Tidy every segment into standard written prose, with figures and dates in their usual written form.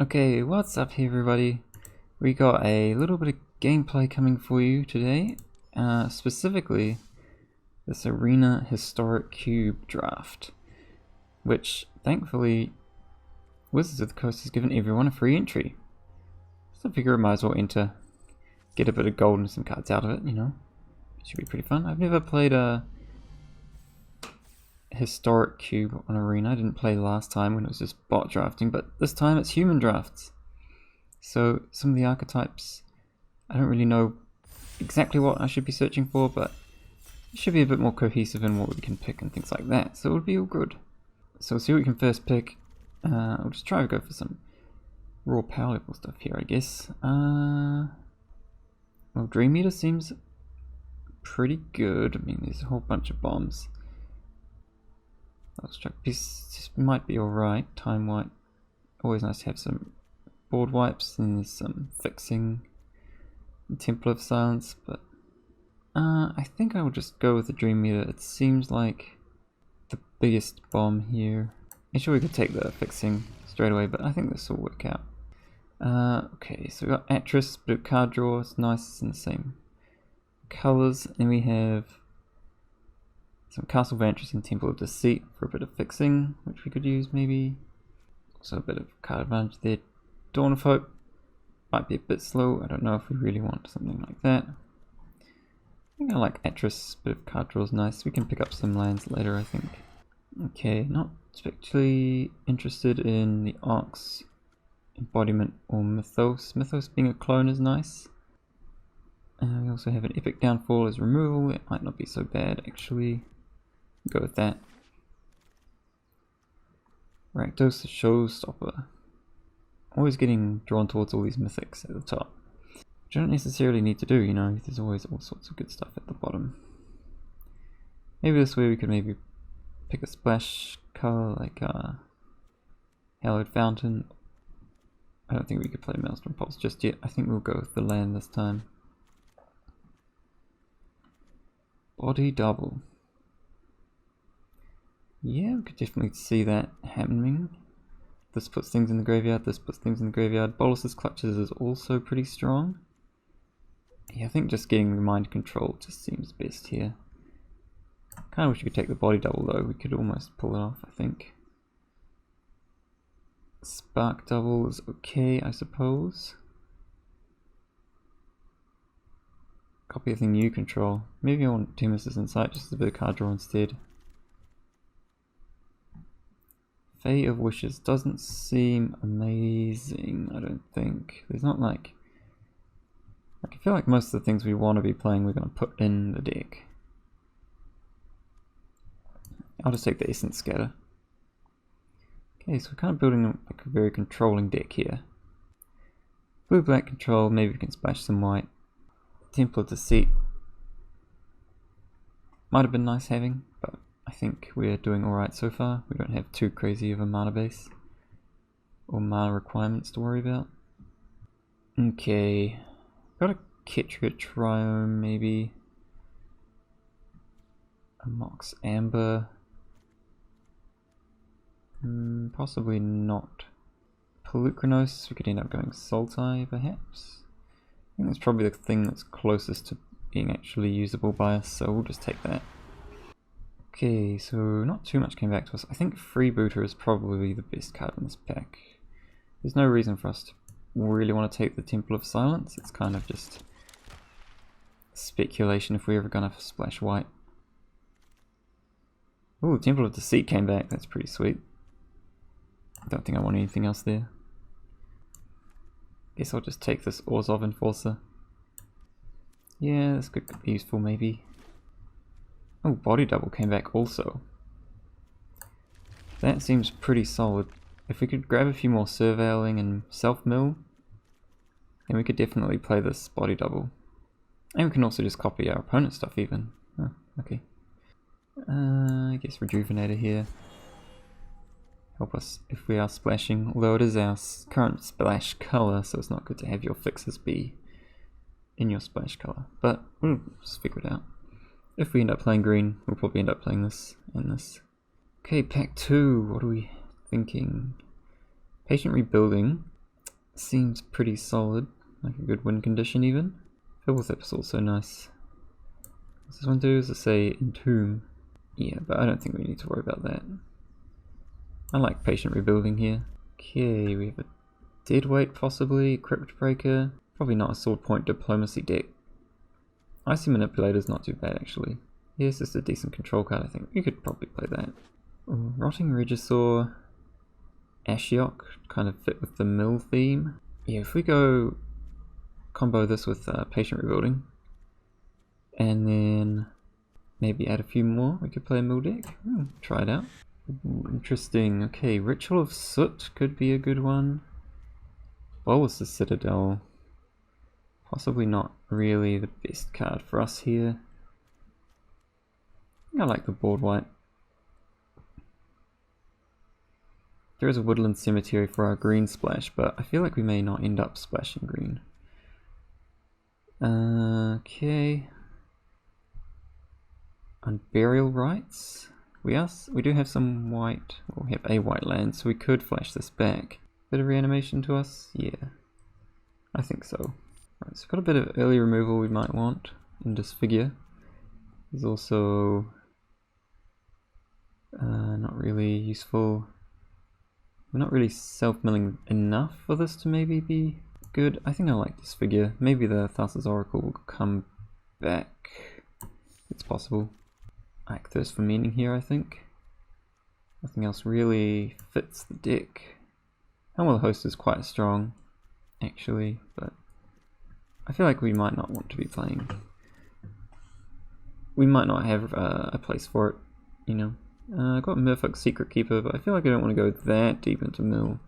Okay, what's up here everybody? We got a little bit of gameplay coming for you today. Specifically, this Arena Historic Cube draft. Which, thankfully, Wizards of the Coast has given everyone a free entry. So I figure I might as well enter. Get a bit of gold and some cards out of it, you know. It should be pretty fun. I've never played a Historic Cube on Arena. I didn't play last time when it was just bot drafting, but this time it's human drafts. So some of the archetypes, I don't really know exactly what I should be searching for, but it should be a bit more cohesive in what we can pick and things like that, so it'll be all good. So we'll see what we can first pick. I'll just try to go for some raw power level stuff here, I guess. Well, Dream Eater seems pretty good. I mean, there's a whole bunch of bombs. This might be alright. Time wipe. Always nice to have some board wipes, and there's some fixing. Temple of Silence, but I think I will just go with the Dream Eater. It seems like the biggest bomb here. I'm sure we could take the fixing straight away, but I think this will work out. Okay, so we got Atris, bit of card draw. It's nice, it's in the same colors, and we have some Castle Vantress and Temple of Deceit for a bit of fixing, which we could use maybe. Also a bit of card advantage there. Dawn of Hope might be a bit slow. I don't know if we really want something like that. I think I like Atris, bit of card draw is nice. We can pick up some lands later, I think. Okay, not especially interested in the Ox, Embodiment, or Mythos. Mythos being a clone is nice. We also have an Epic Downfall as removal. It might not be so bad, actually. Go with that. Rakdos, the Showstopper. Always getting drawn towards all these mythics at the top. Which I don't necessarily need to do, you know, there's always all sorts of good stuff at the bottom. Maybe this way we could maybe pick a splash color like Hallowed Fountain. I don't think we could play Maelstrom Pulse just yet. I think we'll go with the land this time. Body Double. Yeah, we could definitely see that happening. This puts things in the graveyard, this puts things in the graveyard. Bolus's Clutches is also pretty strong. Yeah, I think just getting the mind control just seems best here. Kinda wish we could take the Body Double though, we could almost pull it off, I think. Spark Double is okay, I suppose. Copy of the new control. Maybe I want Demon's Insight just as a bit of card draw instead. Fate of Wishes doesn't seem amazing, I don't think. There's not like... I feel like most of the things we want to be playing we're going to put in the deck. I'll just take the Essence Scatter. Okay, so we're kind of building like a very controlling deck here. Blue-black control, maybe we can splash some white. Temple of Deceit might have been nice having, but I think we're doing alright so far. We don't have too crazy of a mana base or mana requirements to worry about. Okay, got a Ketria Triome maybe. A Mox Amber. Possibly not. Polukranos, we could end up going Sultai perhaps. I think that's probably the thing that's closest to being actually usable by us, so we'll just take that. Okay, so not too much came back to us. I think Freebooter is probably the best card in this pack. There's no reason for us to really want to take the Temple of Silence. It's kind of just speculation if we're ever going to splash white. Ooh, Temple of Deceit came back. That's pretty sweet. I don't think I want anything else there. Guess I'll just take this Orzhov Enforcer. Yeah, this could be useful maybe. Oh, Body Double came back also. That seems pretty solid. If we could grab a few more Surveiling and Self-Mill, then we could definitely play this Body Double. And we can also just copy our opponent's stuff even. Oh, okay. I guess Rejuvenator here. Help us if we are splashing, although it is our current splash color, so it's not good to have your fixes be in your splash color. But we'll just figure it out. If we end up playing green, we'll probably end up playing this and this. Okay, pack 2, what are we thinking? Patient Rebuilding. seems pretty solid, like a good win condition even. Filthip's also nice. What's this one do? Does it say Entomb? Yeah, but I don't think we need to worry about that. I like Patient Rebuilding here. Okay, we have a Deadweight possibly, Crypt Breaker. Probably not a Sword Point Diplomacy deck. Icy Manipulator's not too bad actually. Yeah, it's just a decent control card I think. You could probably play that. Ooh, Rotting Regisaur, Ashiok, kind of fit with the mill theme. Yeah, if we go combo this with Patient Rebuilding, and then maybe add a few more, we could play a mill deck. Try it out. Ooh, interesting. Okay, Ritual of Soot could be a good one. Bolus the Citadel. Possibly not really the best card for us here. I like the board wipe. There is a Woodland Cemetery for our green splash, but I feel like we may not end up splashing green. Okay. Unburial Rites. We do have some white, well, we have a white land, so we could flash this back. Bit of reanimation to us? Yeah. I think so. Right, so we've got a bit of early removal we might want in Disfigure. There's also not really useful. We're not really self-milling enough for this to maybe be good. I think I like Disfigure. Maybe the Thassa's Oracle will come back. It's possible. Act Thirst for Meaning here, I think. Nothing else really fits the deck. Helm of the Host is quite strong, actually, but I feel like we might not want to be playing. We might not have a place for it, you know. I've got Merfolk's Secret Keeper, but I feel like I don't want to go that deep into mill.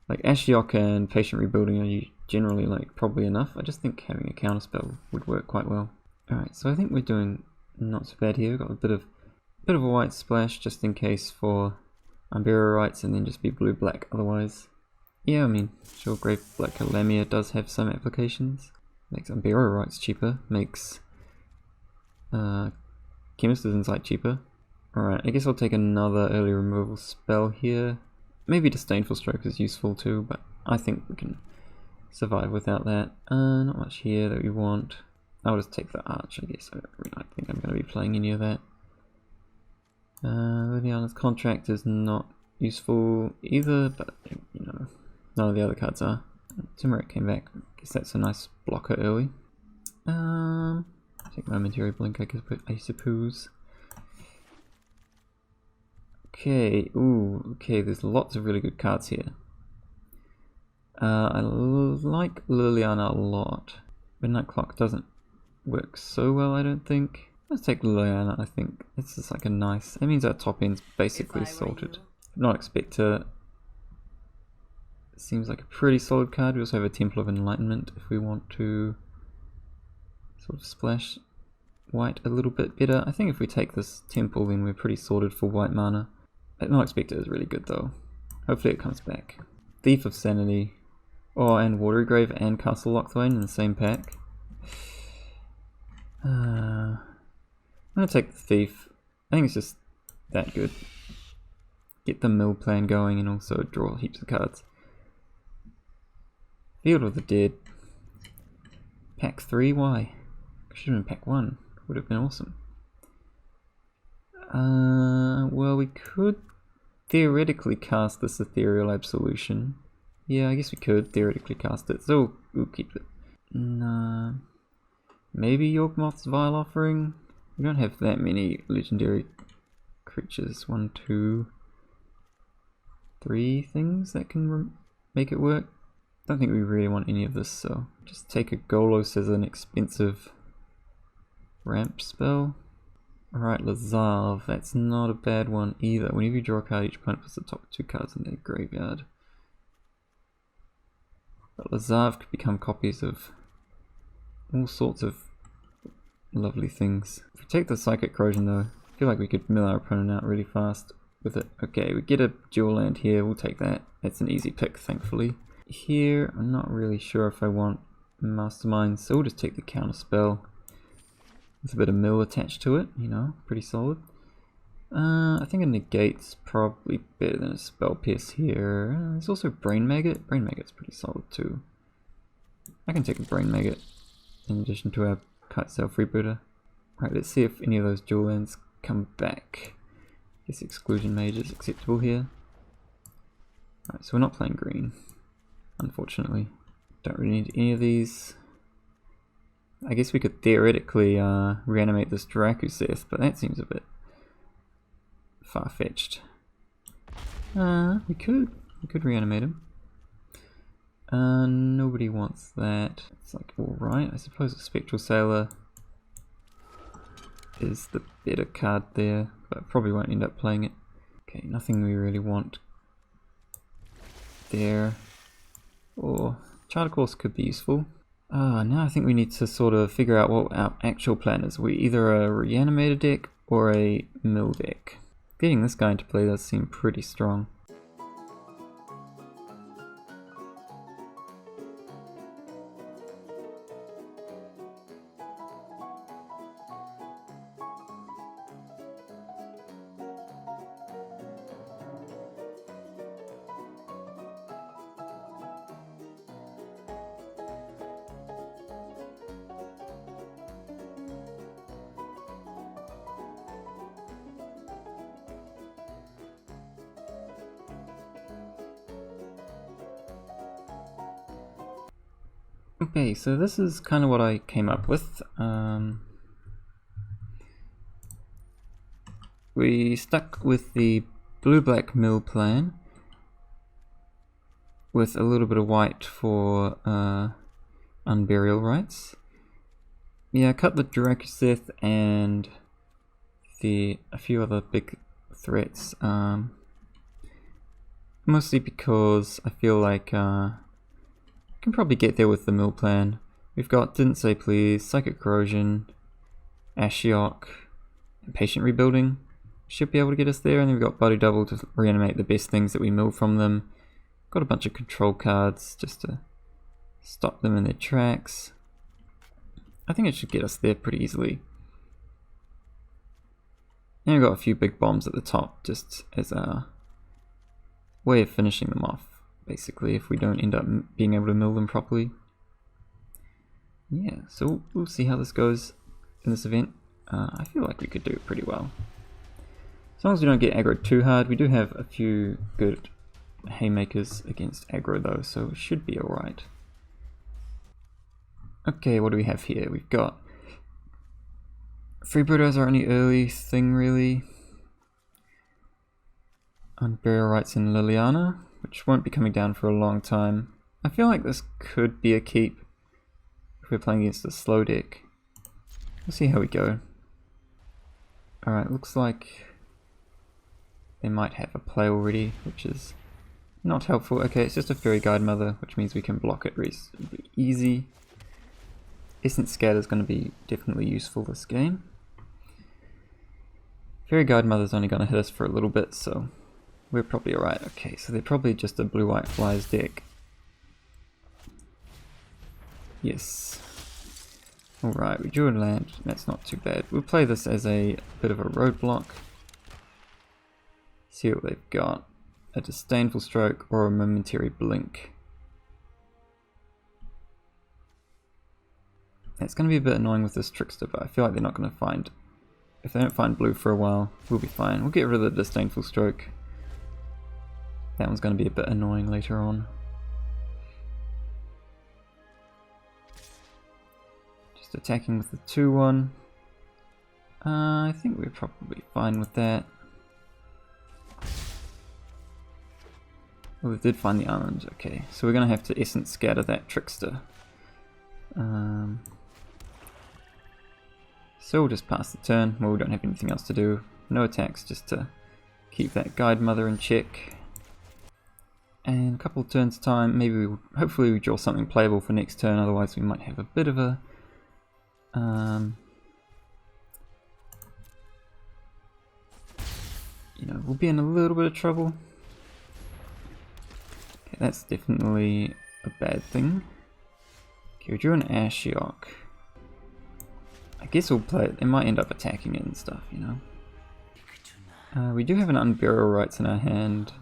Like Ashiok and Patient Rebuilding are generally like probably enough. I just think having a counterspell would work quite well. Alright, so I think we're doing not so bad here. We've got a bit of a white splash just in case for Unburial Rites, and then just be blue-black otherwise. Yeah, I mean, sure, Grave Black Lamia does have some applications. Makes Unburial Rites cheaper, makes Chemist's Insight cheaper. Alright, I guess I'll take another early removal spell here. Maybe Disdainful Stroke is useful too, but I think we can survive without that. Not much here that we want. I'll just take the Arch, I guess. I don't think I'm going to be playing any of that. Liliana's Contract is not useful either, but you know, none of the other cards are. Timuret came back. I guess that's a nice blocker early. Take Momentary Blink, I suppose. Okay, ooh, okay, there's lots of really good cards here. I like Liliana a lot. Midnight Clock doesn't work so well, I don't think. Let's take Liliana, I think. It's just like a nice... That means our top end's basically sorted. Not Expector. Seems like a pretty solid card. We also have a Temple of Enlightenment if we want to sort of splash white a little bit better. I think if we take this Temple, then we're pretty sorted for white mana. Not Expector is really good though. Hopefully it comes back. Thief of Sanity. Oh, and Watery Grave and Castle Locthwain in the same pack. I'm gonna take the Thief. I think it's just that good. Get the mill plan going and also draw heaps of cards. Field of the Dead. Pack 3, why? Should have been pack 1. Would have been awesome. Well, we could theoretically cast this Ethereal Absolution. Yeah, I guess we could theoretically cast it, so we'll keep it. Nah. Maybe Yawgmoth's Vile Offering? We don't have that many legendary creatures. 1, 2, 3 things that can make it work. Don't think we really want any of this, so just take a Golos as an expensive ramp spell. Alright, Lazav, that's not a bad one either. Whenever you draw a card, each opponent puts the top 2 cards in their graveyard. But Lazav could become copies of all sorts of lovely things. If we take the Psychic Corrosion though, I feel like we could mill our opponent out really fast with it. Okay, we get a dual land here, we'll take that. That's an easy pick, thankfully. Here, I'm not really sure if I want Mastermind, so we'll just take the counter spell. With a bit of mill attached to it, you know, pretty solid. I think a negate's probably better than a spell pierce here. There's also Brain Maggot. Brain Maggot's pretty solid too. I can take a Brain Maggot in addition to our Kite Sail Freebooter. Right, let's see if any of those dual lands come back. I guess Exclusion Mage is acceptable here. Right, so we're not playing green, unfortunately. Don't really need any of these. I guess we could theoretically reanimate this Drakuseth, but that seems a bit far-fetched. We could reanimate him. Nobody wants that. It's like alright. I suppose a Spectral Sailor is the better card there, but I probably won't end up playing it. Okay, nothing we really want there. Or Charter Course could be useful. Now I think we need to sort of figure out what our actual plan is. We either a Reanimator deck or a Mill deck. Getting this guy into play does seem pretty strong. Okay, so this is kind of what I came up with. We stuck with the blue-black mill plan with a little bit of white for Unburial Rites. Yeah, cut the Drakuseth and a few other big threats. Mostly because I feel like can probably get there with the mill plan. We've got Didn't Say Please, Psychic Corrosion, Ashiok, and Patient Rebuilding. Should be able to get us there, and then we've got Body Double to reanimate the best things that we mill from them. Got a bunch of control cards just to stop them in their tracks. I think it should get us there pretty easily. And we've got a few big bombs at the top just as a way of finishing them off. Basically, if we don't end up being able to mill them properly. Yeah, so we'll see how this goes in this event. I feel like we could do it pretty well. As long as we don't get aggroed too hard. We do have a few good haymakers against aggro though, so it should be alright. Okay, what do we have here? We've got Freebooter as our only early thing really. Unburial Rites in Liliana, which won't be coming down for a long time. I feel like this could be a keep if we're playing against a slow deck. We'll see how we go. Alright, looks like they might have a play already, which is not helpful. Okay, it's just a Fairy Guidemother, which means we can block it reasonably easy. Essence Scatter is going to be definitely useful this game. Fairy Guidemother's only going to hit us for a little bit, so we're probably alright. Okay, so they're probably just a blue-white flyers deck. Yes. Alright, we drew a land. That's not too bad. We'll play this as a bit of a roadblock. See what they've got. A Disdainful Stroke or a Momentary Blink. It's going to be a bit annoying with this Trickster, but I feel like they're not going to find... If they don't find blue for a while, we'll be fine. We'll get rid of the Disdainful Stroke. That one's going to be a bit annoying later on. Just attacking with the 2-1. I think we're probably fine with that. Well, we did find the island. Okay, so we're going to have to Essence Scatter that Trickster. So we'll just pass the turn. Well, we don't have anything else to do. No attacks, just to keep that Guidemother in check. And a couple of turns time, maybe hopefully we draw something playable for next turn, otherwise we might have a bit of a you know, we'll be in a little bit of trouble. Okay, that's definitely a bad thing. Okay, we drew an Ashiok. I guess we'll play it. They might end up attacking it and stuff, you know. We do have an Unburial Rites in our hand.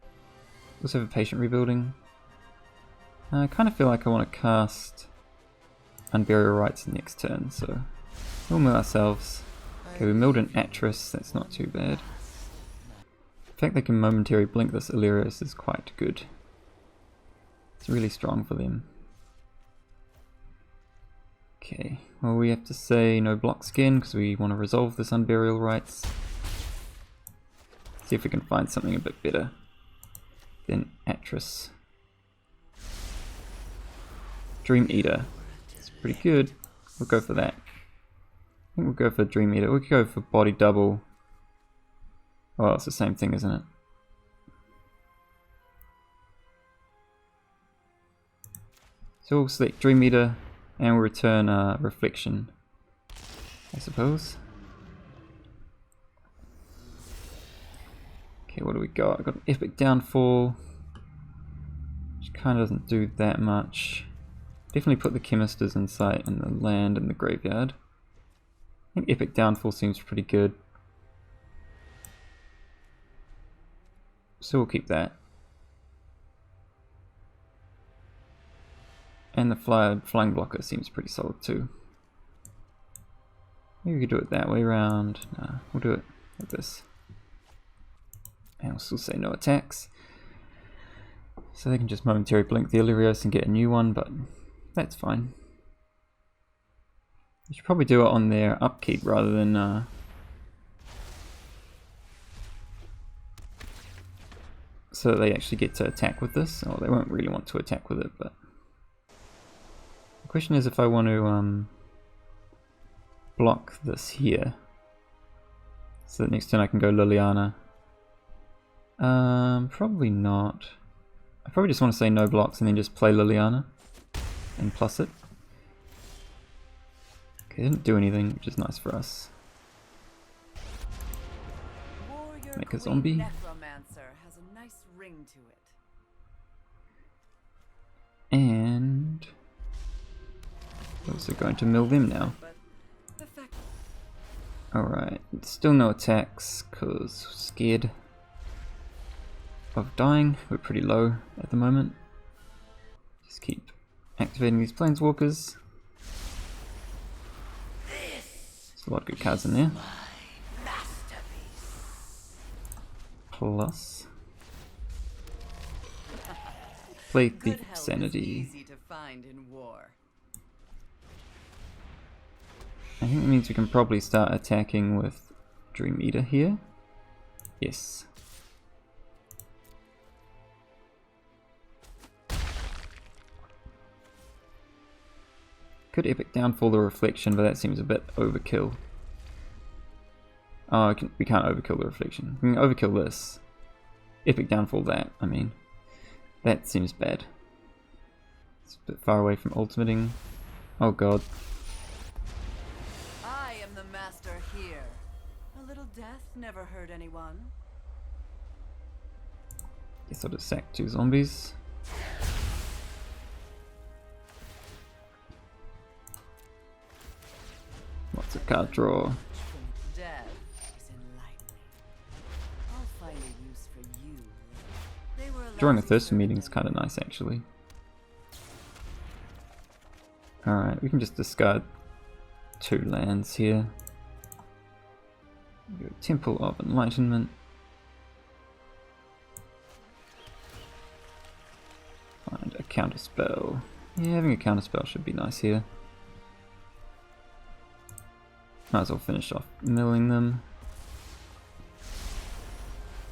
We also have a Patient Rebuilding. I kind of feel like I want to cast Unburial Rites next turn, so we'll mill ourselves. Okay, we milled an Atris, that's not too bad. The fact they can momentarily blink this Illyrius is quite good. It's really strong for them. Okay, well we have to say no block skin because we want to resolve this Unburial Rites. See if we can find something a bit better than Atris. Dream Eater. It's pretty good. We'll go for that. I think we'll go for Dream Eater. We could go for Body Double. Well, it's the same thing, isn't it? So we'll select Dream Eater and we'll return Reflection, I suppose. Okay, what do we got? I've got an Epic Downfall, which kind of doesn't do that much. Definitely put the Chemisters in sight and the land and the graveyard. I think Epic Downfall seems pretty good. So we'll keep that. And the flying blocker seems pretty solid too. Maybe we could do it that way around. Nah, we'll do it like this. And we'll still say no attacks. So they can just momentarily blink the Illyrius and get a new one, but that's fine. You should probably do it on their upkeep rather than so that they actually get to attack with this. Or they won't really want to attack with it, but the question is if I want to block this here. So that next turn I can go Liliana. Probably not. I probably just want to say no blocks and then just play Liliana and plus it. Okay, didn't do anything, which is nice for us. Warrior Make a zombie. Necromancer has a nice ring to it. And also going to mill them now. But the fact Alright, still no attacks because scared of dying. We're pretty low at the moment. Just keep activating these planeswalkers. There's a lot of good cards in there. Plus play good Thief help is Sanity. easy to find in war. I think that means we can probably start attacking with Dream Eater here. Yes. Could Epic Downfall the Reflection, but that seems a bit overkill. Oh, we can't overkill the Reflection. We can overkill this. Epic Downfall that, I mean. That seems bad. It's a bit far away from ultimating. Oh god. I am the master here. A little death never hurt anyone. Guess I'll just sack 2 zombies. Lots of card draw. Death is enlightening. I'll find a use for you. They were Drawing a lousy Thurston meeting is servant. kind of nice actually. Alright, we can just discard 2 lands here. Go Temple of Enlightenment. Find a counterspell. Yeah, having a counterspell should be nice here. Might as well finish off milling them.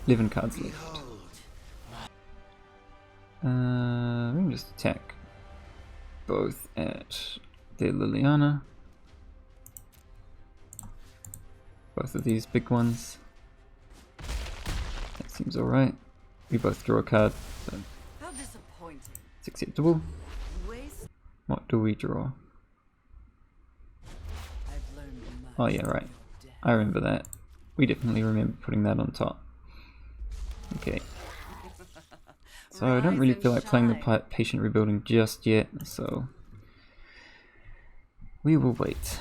11 cards left. We can just attack both at their Liliana. Both of these big ones. That seems alright. We both draw a card, so How disappointing. it's acceptable. Waste. What do we draw? I've learned much. Oh yeah, right. I remember that. We definitely remember putting that on top. Okay. So I don't really feel like playing the patient rebuilding just yet, so we will wait.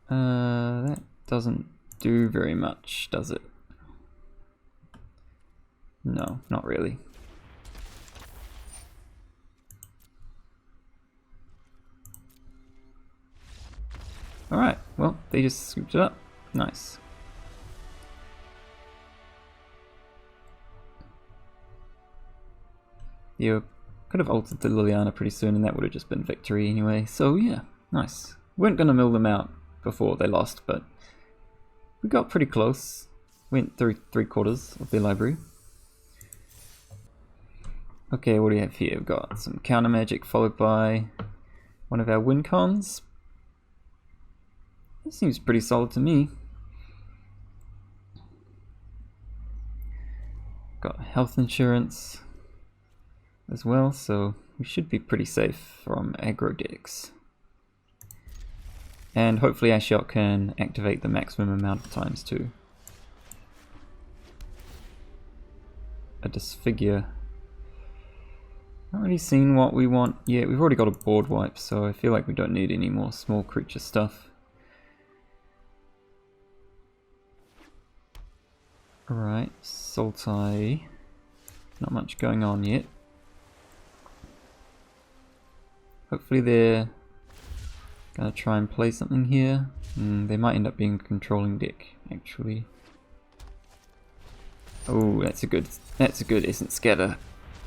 That doesn't do very much, does it? No, not really. Alright, well, they just scooped it up. Nice. You could have ulted the Liliana pretty soon and that would have just been victory anyway. So yeah, nice. Weren't going to mill them out before they lost, but we got pretty close. Went through 3/4 of their library. Okay, what do we have here? We've got some counter magic followed by one of our win cons. That seems pretty solid to me. Got health insurance as well, so we should be pretty safe from aggro decks. And hopefully Ashiok can activate the maximum amount of times too. A Disfigure. Not really seen what we want yet. We've already got a board wipe, so I feel like we don't need any more small creature stuff. Alright, Sultai. Not much going on yet. Hopefully they're gonna try and play something here. They might end up being a controlling deck, actually. Oh, that's a good Essence Scatter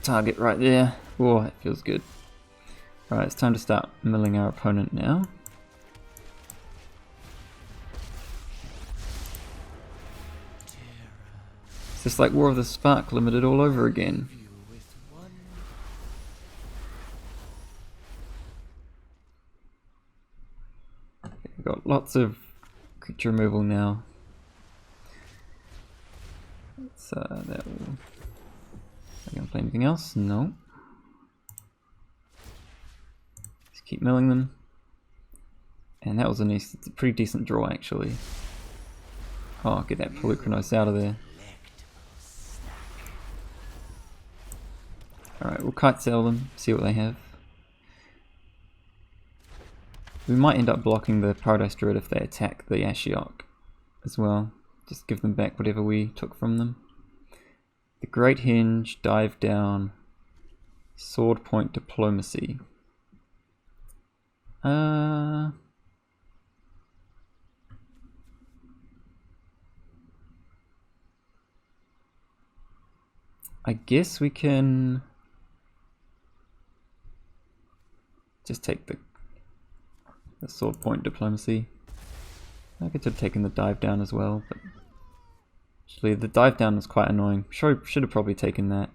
target right there. Oh, that feels good. Alright, it's time to start milling our opponent now. It's just like War of the Spark Limited all over again. We've got lots of creature removal now. So that will... Are we going to play anything else? No. Just keep milling them. And that was a nice, it's a pretty decent draw actually. Oh, get that Polukranos out of there. Alright, we'll kite sail them, see what they have. We might end up blocking the Paradise Druid if they attack the Ashiok as well. Just give them back whatever we took from them. The Great Henge, Dive Down, Sword Point Diplomacy. I guess we can just take the Sword Point Diplomacy. I could have taken the Dive Down as well, but actually the Dive Down was quite annoying. Should have probably taken that.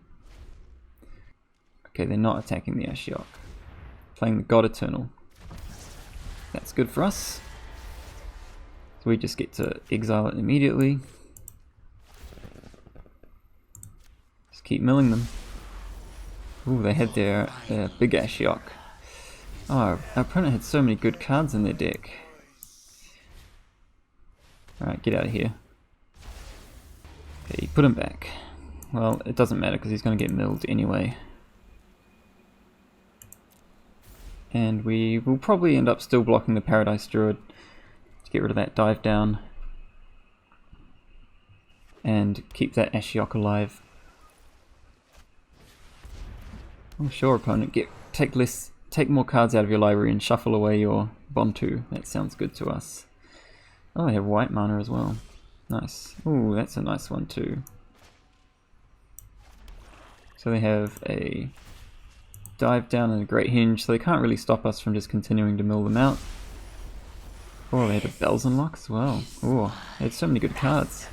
Okay, they're not attacking the Ashiok. Playing the God Eternal. That's good for us. So we just get to exile it immediately. Just keep milling them. Ooh, they had their big Ashiok. Oh, our opponent had so many good cards in their deck. Alright, get out of here. Okay, put him back. Well, it doesn't matter because he's going to get milled anyway. And we will probably end up still blocking the Paradise Druid to get rid of that Dive Down. And keep that Ashiok alive. Oh sure, opponent, take more cards out of your library and shuffle away your Bontu. That sounds good to us. Oh, they have white mana as well. Nice. Ooh, that's a nice one too. So they have a Dive Down and a Great Henge, so they can't really stop us from just continuing to mill them out. Oh, they had a Bells Unlock as well. Oh, they had so many good cards.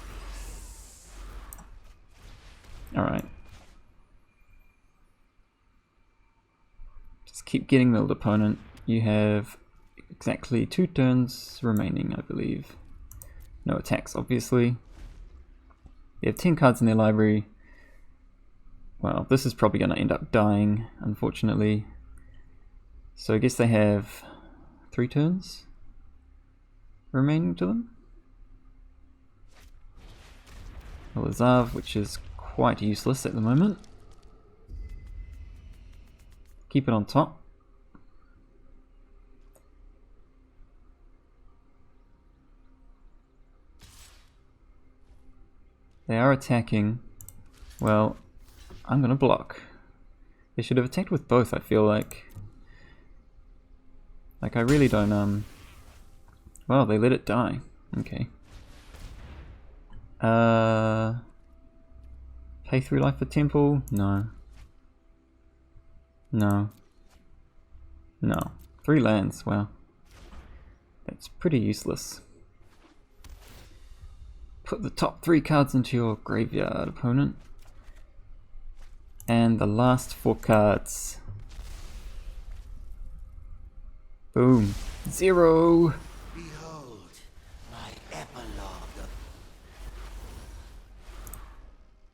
Alright. Just keep getting milled, opponent. You have exactly 2 turns remaining, I believe. No attacks, obviously. They have 10 cards in their library. Well, this is probably going to end up dying, unfortunately. So I guess they have 3 turns remaining to them. Well, Zav, which is quite useless at the moment. Keep it on top. They are attacking. Well, I'm gonna block. They should have attacked with both, I feel like. Like, I really don't, well, they let it die. Okay. Pay 3 life for temple? No. No. No. 3 lands, wow. That's pretty useless. Put the top 3 cards into your graveyard, opponent. And the last 4 cards. Boom. 0! Behold my epilogue of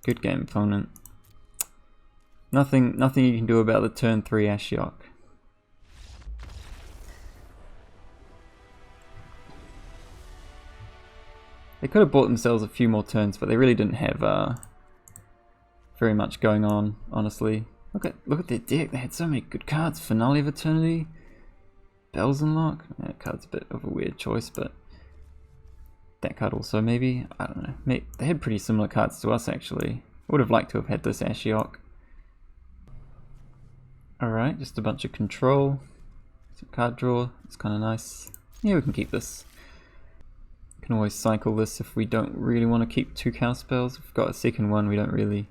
Good game, opponent. Nothing you can do about the turn 3 Ashiok. They could have bought themselves a few more turns, but they really didn't have very much going on, honestly. Look at their deck. They had so many good cards. Finale of Eternity, Bells Unlock. That card's a bit of a weird choice, but that card also maybe. I don't know. They had pretty similar cards to us actually. I would have liked to have had this Ashiok. Alright, just a bunch of control. Some card draw. It's kind of nice. Yeah, we can keep this. Can always cycle this if we don't really want to keep 2 counter spells. If we've got a second one, we don't really.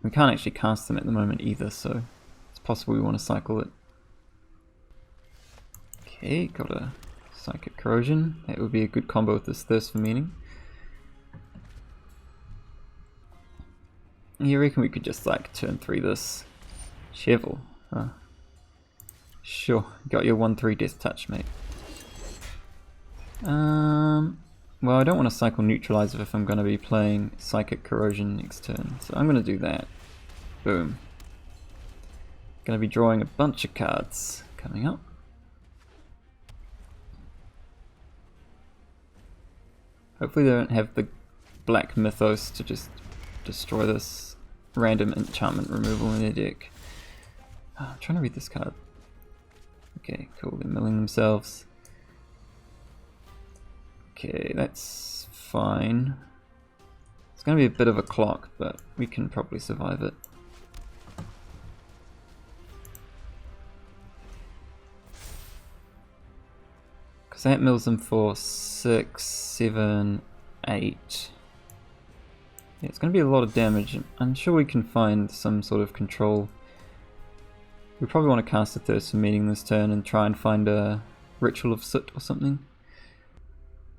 We can't actually cast them at the moment either, so it's possible we want to cycle it. Okay, got a Psychic Corrosion. That would be a good combo with this Thirst for Meaning. You reckon we could just like turn 3 this Chevel? Huh? Sure, got your 1/3 Death Touch, mate. Well, I don't want to cycle Neutralizer if I'm going to be playing Psychic Corrosion next turn, so I'm going to do that. Boom. Going to be drawing a bunch of cards coming up. Hopefully they don't have the Black Mythos to just destroy this random enchantment removal in their deck. Oh, I'm trying to read this card. Okay, cool, they're milling themselves. Okay, that's fine. It's going to be a bit of a clock, but we can probably survive it. Because that mills them for 6, 7, 8. Yeah, it's going to be a lot of damage. I'm sure we can find some sort of control. We probably want to cast a Thirst for Meaning this turn and try and find a Ritual of Soot or something.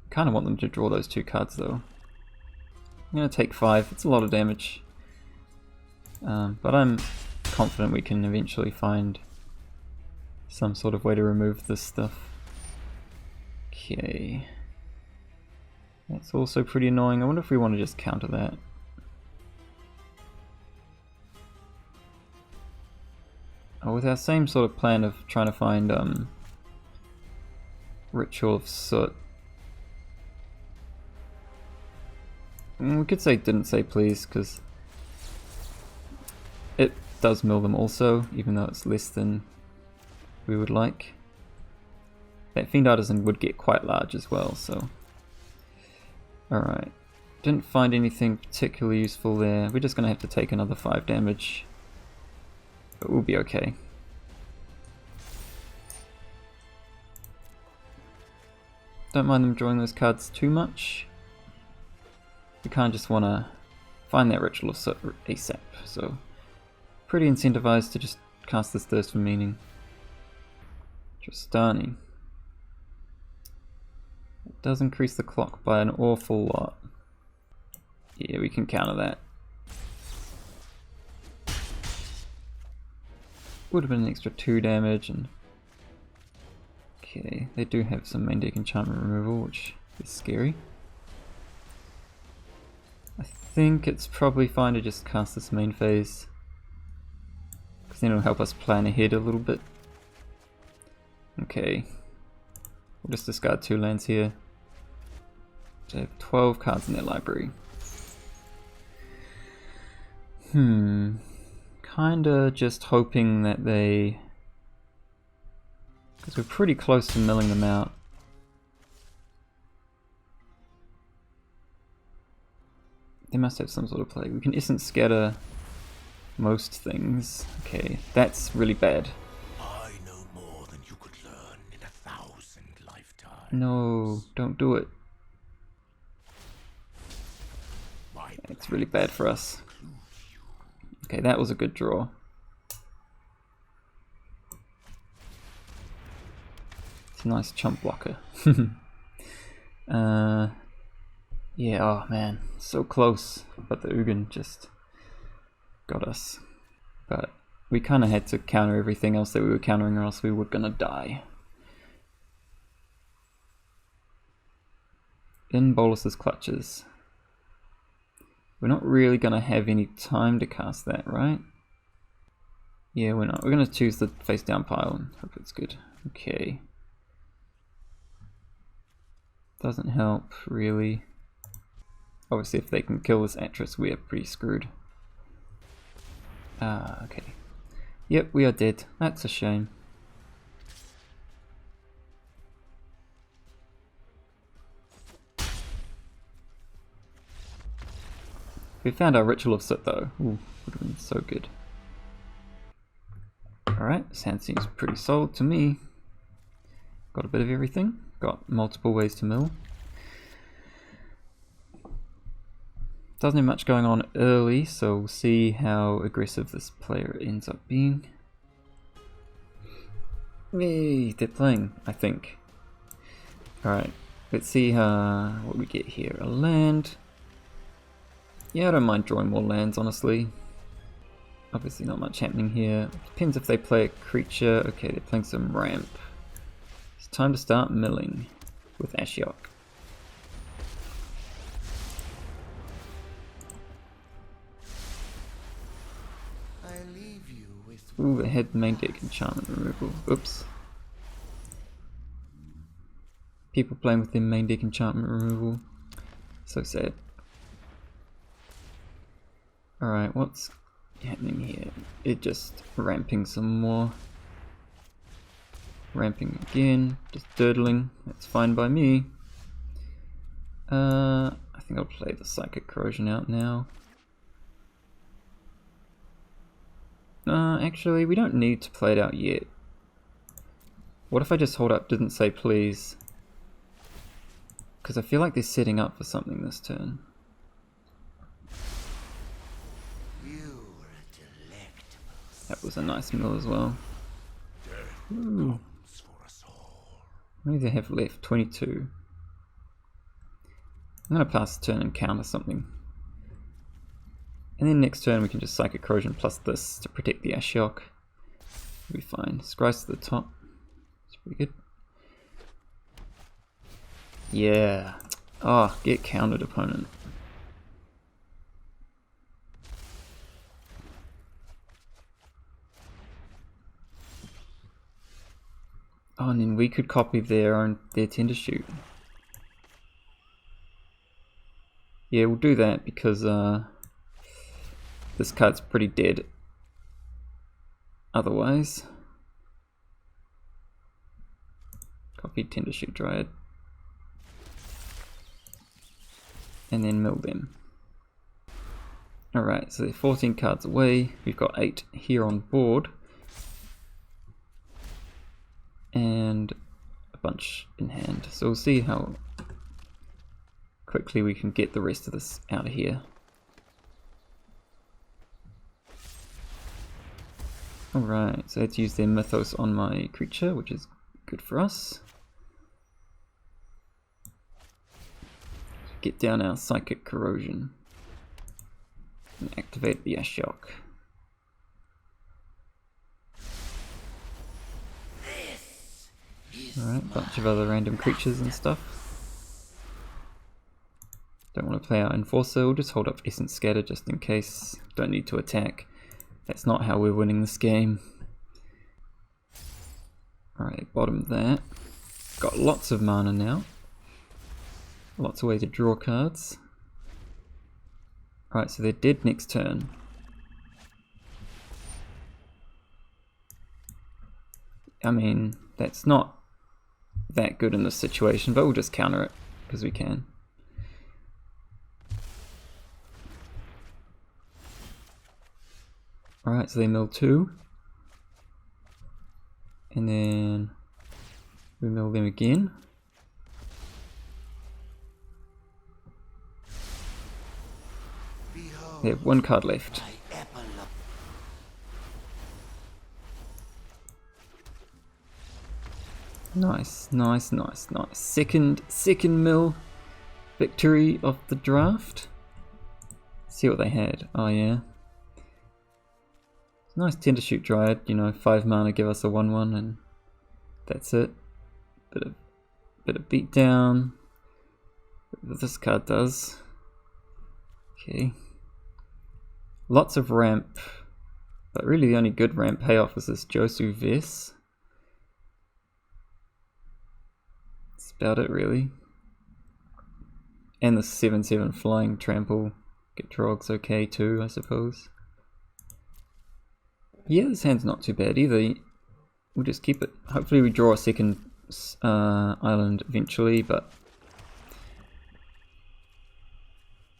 Kind of want them to draw those 2 cards though. I'm going to take 5, it's a lot of damage. But I'm confident we can eventually find some sort of way to remove this stuff. Okay. That's also pretty annoying. I wonder if we want to just counter that. Oh, with our same sort of plan of trying to find Ritual of Soot. We could say didn't say please, because it does mill them also, even though it's less than we would like. That Fiend Artisan would get quite large as well, so. Alright. Didn't find anything particularly useful there. We're just going to have to take another 5 damage. But we'll be okay. Don't mind them drawing those cards too much. We kind of just want to find that Ritual of Soot ASAP, so pretty incentivized to just cast this Thirst for Meaning. Trostani. It does increase the clock by an awful lot. Yeah, we can counter that. Would have been an extra 2 damage, and okay, they do have some main deck enchantment removal, which is scary. I think it's probably fine to just cast this main phase, because then it'll help us plan ahead a little bit. Okay, we'll just discard 2 lands here. They have 12 cards in their library. Kinda just hoping that they, because we're pretty close to milling them out. They must have some sort of play. We can Essence Scatter most things. Okay, that's really bad. I know more than you could learn in 1,000 lifetimes. No, don't do it. My It's really bad for us. Okay, that was a good draw. It's a nice chump blocker. Yeah, oh man, so close. But the Ugin just got us. But we kind of had to counter everything else that we were countering or else we were gonna die. In Bolus's Clutches. We're not really gonna have any time to cast that, right? Yeah, we're not. We're gonna choose the face down pile and hope it's good. Okay. Doesn't help, really. Obviously, if they can kill this Atris, we are pretty screwed. Ah, okay. Yep, we are dead. That's a shame. We found our Ritual of Soot though. Ooh, would have been so good. Alright, this hand seems pretty solid to me. Got a bit of everything. Got multiple ways to mill. Doesn't have much going on early, so we'll see how aggressive this player ends up being. Hey, they're playing, I think. Alright, let's see what we get here. A land. Yeah, I don't mind drawing more lands, honestly. Obviously not much happening here. Depends if they play a creature. Okay, they're playing some ramp. It's time to start milling with Ashiok. I leave you with Ooh, they had main deck enchantment removal. Oops. People playing with their main deck enchantment removal. So sad. Alright, what's happening here? It just ramping some more. Ramping again, just dirtling. That's fine by me. I think I'll play the Psychic Corrosion out now. Actually, we don't need to play it out yet. What if I just hold up didn't say please? Because I feel like they're setting up for something this turn. you were a delectable That was a nice mill as well. Ooh. s- for us all. What do they have left? 22. I'm going to pass the turn and counter something. And then next turn we can just Psychic Corrosion plus this to protect the Ashiok. We'll be fine. Scries to the top. It's pretty good. Yeah. Oh, get countered, opponent. Oh, and then we could copy their Tender Shoot. Yeah, we'll do that because this card's pretty dead. Otherwise, copy Tender Shoot Dryad, and then mill them. Alright, so they're 14 cards away. We've got 8 here on board. And a bunch in hand. So we'll see how quickly we can get the rest of this out of here. Alright, so let's use their Mythos on my creature, which is good for us. Get down our Psychic Corrosion and activate the Ashiok. Alright, bunch of other random creatures and stuff. Don't want to play out Enforcer, we'll just hold up Essence Scatter just in case. Don't need to attack. That's not how we're winning this game. Alright, bottom that. Got lots of mana now. Lots of ways to draw cards. Alright, so they're dead next turn. I mean, that's not that good in this situation, but we'll just counter it because we can. Alright, so they mill 2. And then we mill them again. They have 1 card left. Nice, nice, nice, nice. Second mill victory of the draft. See what they had. Oh yeah. It's nice Tender Shoot Dryad, you know, 5 mana, give us a 1/1 and that's it. Bit of beat down. What this card does. Okay. Lots of ramp. But really the only good ramp payoff is this Josu Vess. That's about it really. And the 7/7 flying trample. Get Drog's okay too, I suppose. Yeah, this hand's not too bad either. We'll just keep it. Hopefully we draw a second island eventually, but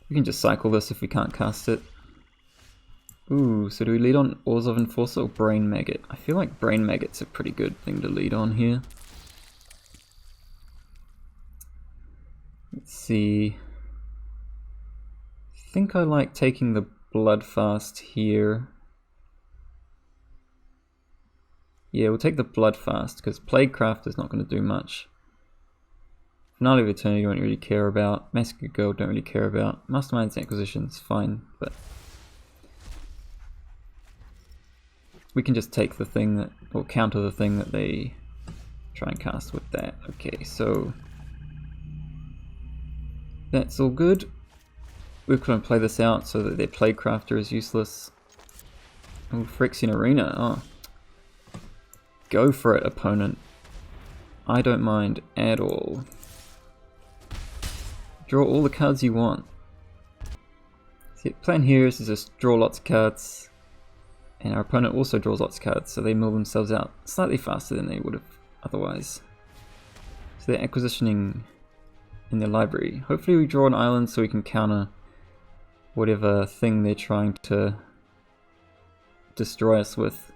we can just cycle this if we can't cast it. Ooh, so do we lead on Orzhov Enforcer or Brain Maggot? I feel like Brain Maggot's a pretty good thing to lead on here. Let's see. I think I like taking the Bloodfast here. Yeah, we'll take the Bloodfast because Plaguecraft is not going to do much. Finale of Eternity don't really care about. Massacre Girl don't really care about. Mastermind's Acquisition's fine, but we can just take the thing that, or counter the thing that they try and cast with that. Okay, so that's all good. We're going to play this out so that their Plaguecrafter is useless. Oh, Phyrexian Arena. Oh. Go for it, opponent. I don't mind at all. Draw all the cards you want. See, plan here is to just draw lots of cards. And our opponent also draws lots of cards, so they mill themselves out slightly faster than they would have otherwise. So they're acquisitioning in their library. Hopefully we draw an island so we can counter whatever thing they're trying to destroy us with.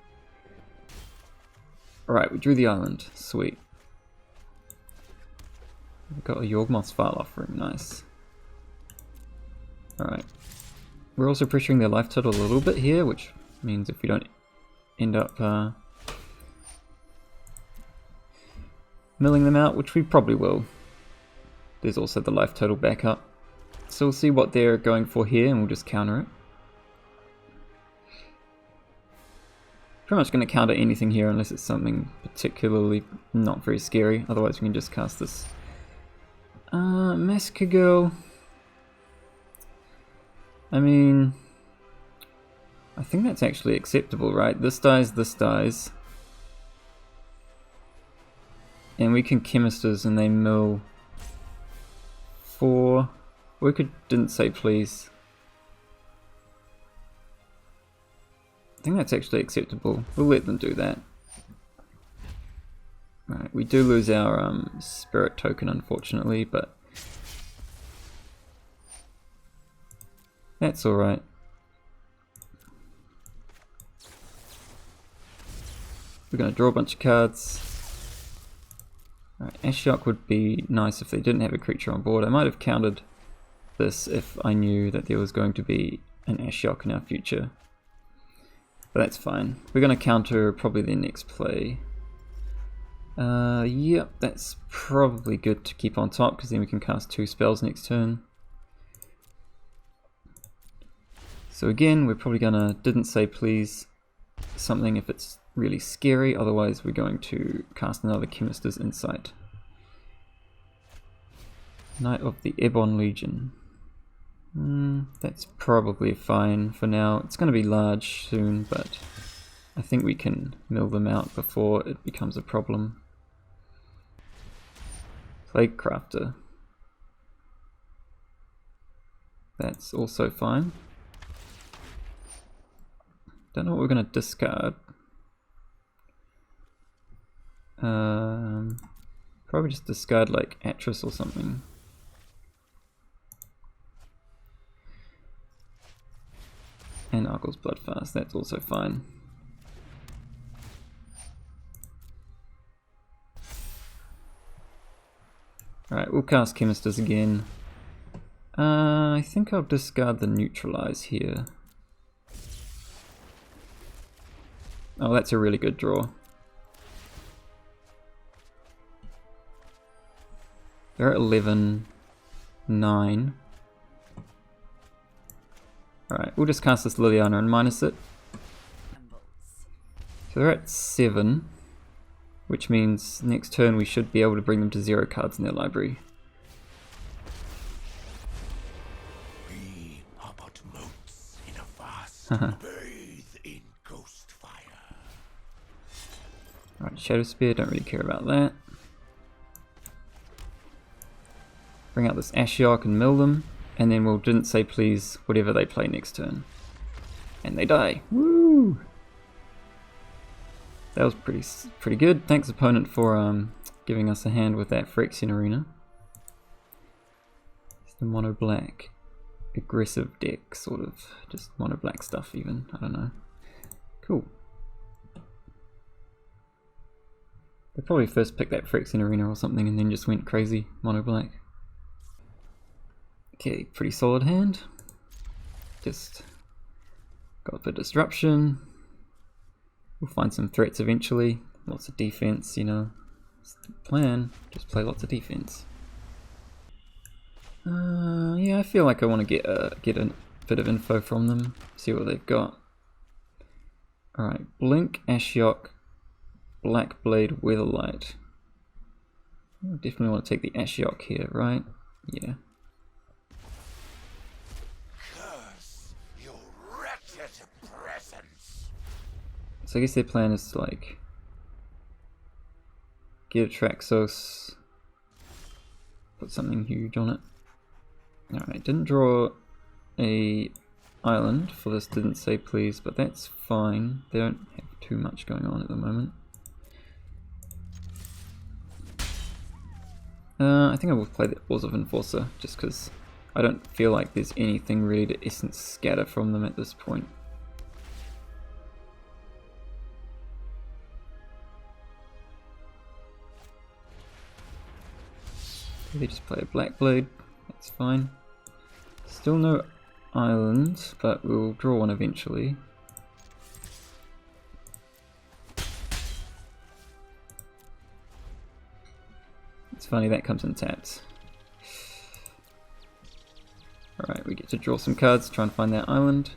Alright, we drew the island. Sweet. We've got a Yawgmoth's File Offering. Nice. Alright. We're also pressuring their life total a little bit here, which means if we don't end up milling them out, which we probably will, there's also the life total backup. So we'll see what they're going for here and we'll just counter it. Pretty much going to counter anything here unless it's something particularly not very scary. Otherwise we can just cast this. Massacre Girl. I mean, I think that's actually acceptable, right? This dies. And we can Chemisters and they mill 4. Wicked didn't say please. I think that's actually acceptable. We'll let them do that. Right, we do lose our spirit token unfortunately, but that's alright. We're going to draw a bunch of cards. Right, Ashiok would be nice if they didn't have a creature on board. I might have countered this if I knew that there was going to be an Ashiok in our future. But that's fine. We're going to counter probably their next play. Yep, that's probably good to keep on top because then we can cast 2 spells next turn. So again, we're probably going to didn't say please something if it's really scary, otherwise we're going to cast another Chemist's Insight. Knight of the Ebon Legion. That's probably fine for now. It's going to be large soon, but I think we can mill them out before it becomes a problem. Plaguecrafter. That's also fine. Don't know what we're going to discard. Probably just discard like Atris or something. And Arkle's Bloodfast, that's also fine. Alright, we'll cast Chemisters again. I think I'll discard the Neutralize here. Oh, that's a really good draw. They're at 11, 9. Alright, we'll just cast this Liliana and minus it. So they're at 7, which means next turn we should be able to bring them to 0 cards in their library. We are but motes in a vast bathe in ghost fire. Alright, Shadow Spear, don't really care about that. Bring out this Ashiok and mill them, and then we'll didn't say please whatever they play next turn. And they die. Woo! That was pretty good. Thanks opponent for giving us a hand with that Phyrexian Arena. It's the mono black aggressive deck, sort of. Just mono black stuff even, I don't know. Cool. They probably first picked that Phyrexian Arena or something and then just went crazy mono black. Okay, pretty solid hand. Just got a bit of disruption. We'll find some threats eventually. Lots of defense, you know. That's the plan. Just play lots of defense. Yeah, I feel like I want to get a bit of info from them. See what they've got. Alright, Blink, Ashiok, Blackblade, Weatherlight. I definitely want to take the Ashiok here, right? Yeah. So I guess their plan is to like get a Traxos, put something huge on it. Alright, didn't draw a island for this didn't say please, but that's fine. They don't have too much going on at the moment. I think I will play the Oars of Enforcer just because I don't feel like there's anything really to Essence Scatter from them at this point. They just play a Blackblade, that's fine. Still no island, but we'll draw one eventually. It's funny, that comes in tapped. Alright, we get to draw some cards, try and find that island.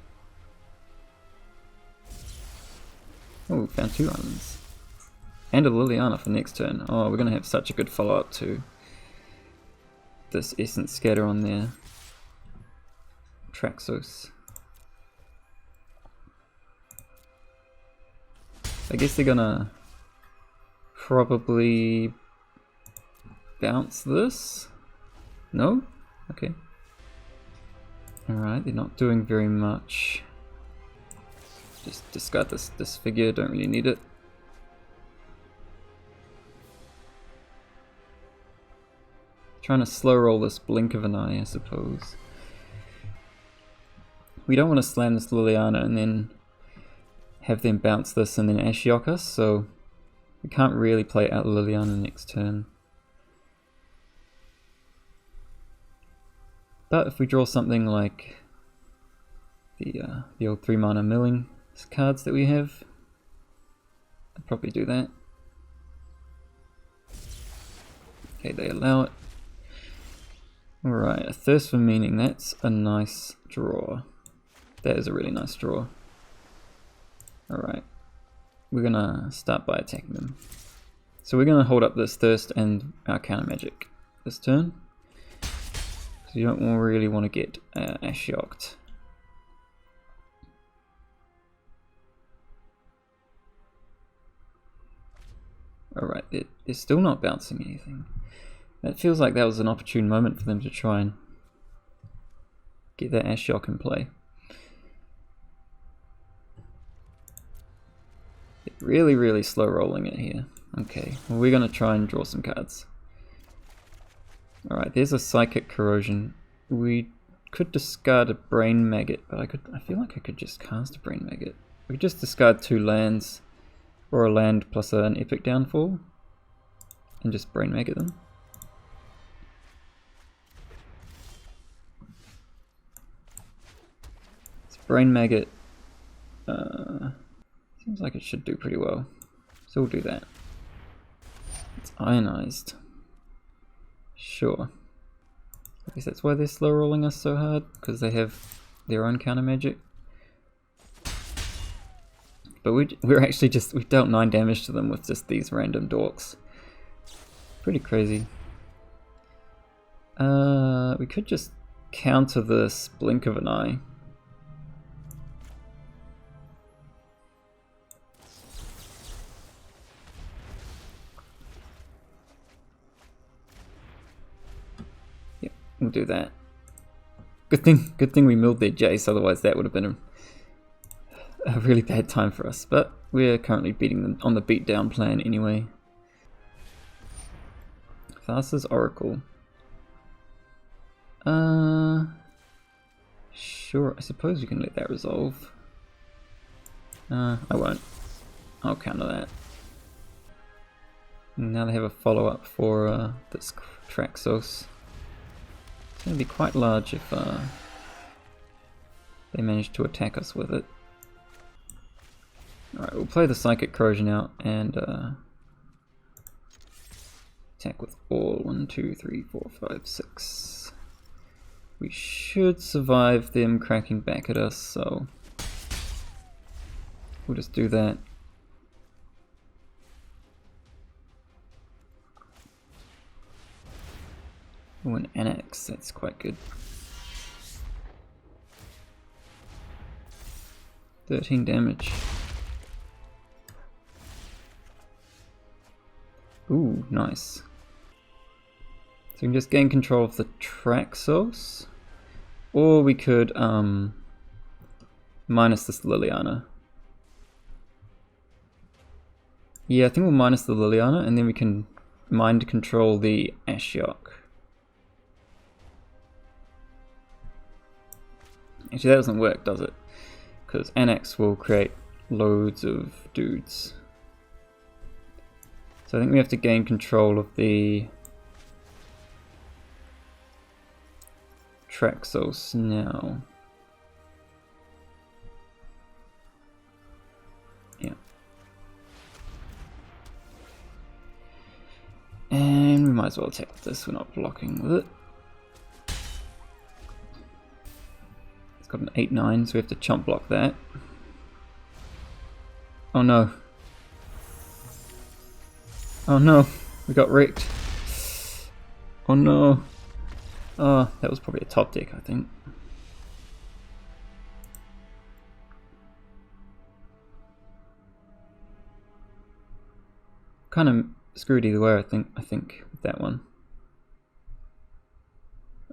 Oh, we found 2 islands. And a Liliana for next turn. Oh, we're going to have such a good follow-up too. This Essence Scatter on there. Traxos. I guess they're gonna probably bounce this? No? Okay. Alright, they're not doing very much. Just discard this figure, don't really need it. Trying to slow roll this blink of an eye, I suppose. We don't want to slam this Liliana and then have them bounce this and then Ashiok us, so we can't really play out Liliana next turn. But if we draw something like the old 3 mana milling cards that we have, I'd probably do that. Okay, they allow it. Alright, a Thirst for Meaning, that's a nice draw. That is a really nice draw. Alright, we're gonna start by attacking them. So we're gonna hold up this Thirst and our counter magic this turn. So you don't really want to get Ashioked. Alright, they're still not bouncing anything. That feels like that was an opportune moment for them to try and get that Ashiok in play. They're really, really slow rolling it here. Okay, well, we're going to try and draw some cards. Alright, there's a Psychic Corrosion. We could discard a Brain Maggot, but I feel like I could just cast a Brain Maggot. We could just discard 2 lands, or a land plus an Epic Downfall, and just Brain Maggot them. It's Brain Maggot. Seems like it should do pretty well, so we'll do that. It's ionized. Sure. I guess that's why they're slow rolling us so hard, because they have their own counter magic. But we're actually just, we dealt 9 damage to them with just these random dorks. Pretty crazy. We could just counter this Blink of an Eye. Yep, we'll do that. Good thing we milled their Jace, otherwise that would have been a really bad time for us, but we're currently beating them on the beatdown plan anyway. Thassa's Oracle. Sure, I suppose you can let that resolve. I won't. I'll counter that. Now they have a follow-up for this Traxos. It's going to be quite large if they manage to attack us with it. Alright, we'll play the Psychic Corrosion out and attack with all 1, 2, 3, 4, 5, 6. We should survive them cracking back at us, so we'll just do that. Oh, an Annex, that's quite good. 13 damage. Ooh, nice. So we can just gain control of the Traxos, or we could minus this Liliana. Yeah, I think we'll minus the Liliana, and then we can mind control the Ashiok. Actually, that doesn't work, does it? Because Annex will create loads of dudes. So I think we have to gain control of the Traxos now. Yeah. And we might as well attack with this, we're not blocking with it. It's got an 8-9, so we have to chump block that. Oh no. Oh no, we got wrecked. Oh no. Oh, that was probably a top deck, I think. Kind of screwed either way, I think with that one.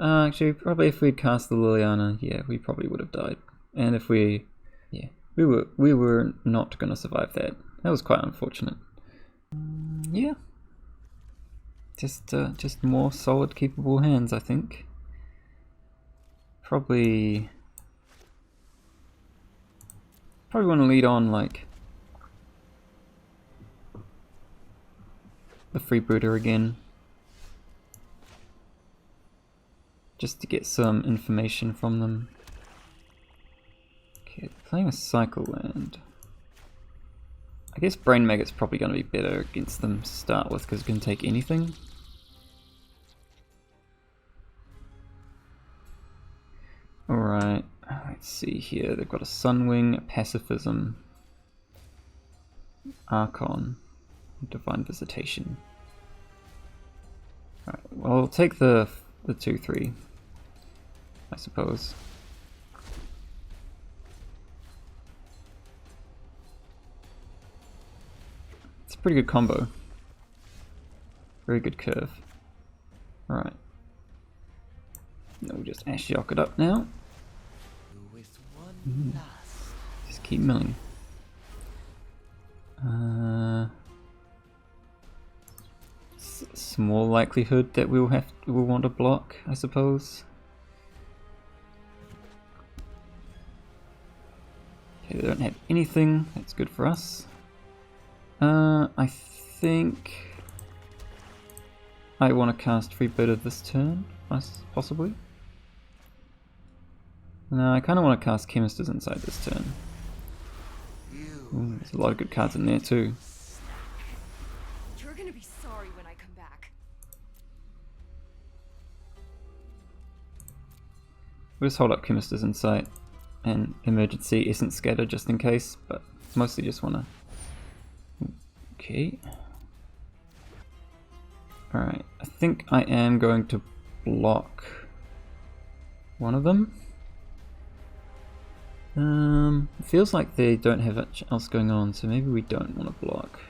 Actually, probably if we'd cast the Liliana, yeah, we probably would have died. And if we, yeah, we were not going to survive that. That was quite unfortunate. Yeah, just more solid, keepable hands, I think. Probably want to lead on like the Freebooter again, just to get some information from them. Okay, playing a Cycle Land. I guess Brain Maggot's probably going to be better against them to start with, because it can take anything. Alright, let's see here. They've got a Sunwing, a Pacifism, Archon, Divine Visitation. Alright, well, I'll take the 2-3, I suppose. It's a pretty good combo. Very good curve. Alright. We'll just Ashiok it up now. With one last. Just keep milling. Small likelihood that we'll want to block, I suppose. Okay, they don't have anything. That's good for us. I think I want to cast Freebooter this turn, possibly. No, I kind of want to cast Chemist's Insight this turn. Ooh, there's a lot of good cards in there too. You're gonna be sorry when I come back. We'll just hold up Chemist's Insight and Emergency Essence Scatter just in case, but mostly just want to... Okay. Alright, I think I am going to block one of them. It feels like they don't have much else going on, so maybe we don't want to block.